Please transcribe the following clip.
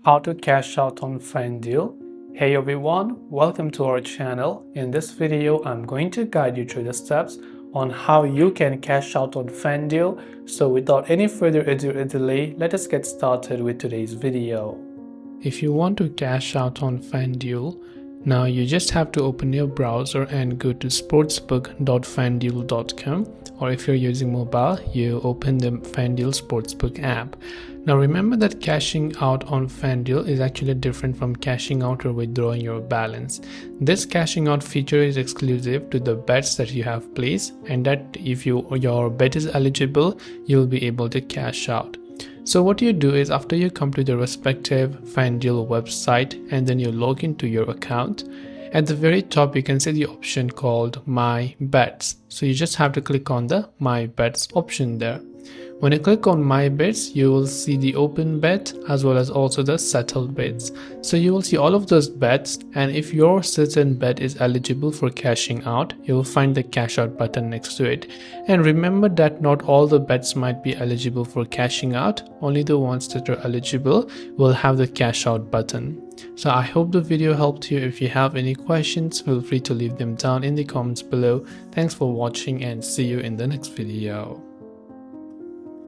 How to cash out on FanDuel. Hey everyone, welcome to our channel. In this video, I'm going to guide you through the steps on how you can cash out on FanDuel. So without any further ado or delay, let us get started with today's video. If you want to cash out on FanDuel, now you just have to open your browser and go to sportsbook.fanduel.com, or if you're using mobile, you open the FanDuel Sportsbook app. Now remember that cashing out on FanDuel is actually different from cashing out or withdrawing your balance. This cashing out feature is exclusive to the bets that you have placed, and that if your bet is eligible, you'll be able to cash out. So what you do is, after you come to the respective FanDuel website and then you log into your account, at the very top you can see the option called My Bets. So you just have to click on the My Bets option there. When you click on My Bets, you will see the open bet as well as also the settled bets. So you will see all of those bets, and if your certain bet is eligible for cashing out, you will find the cash out button next to it. And remember that not all the bets might be eligible for cashing out, only the ones that are eligible will have the cash out button. So I hope the video helped you. If you have any questions, feel free to leave them down in the comments below. Thanks for watching and see you in the next video.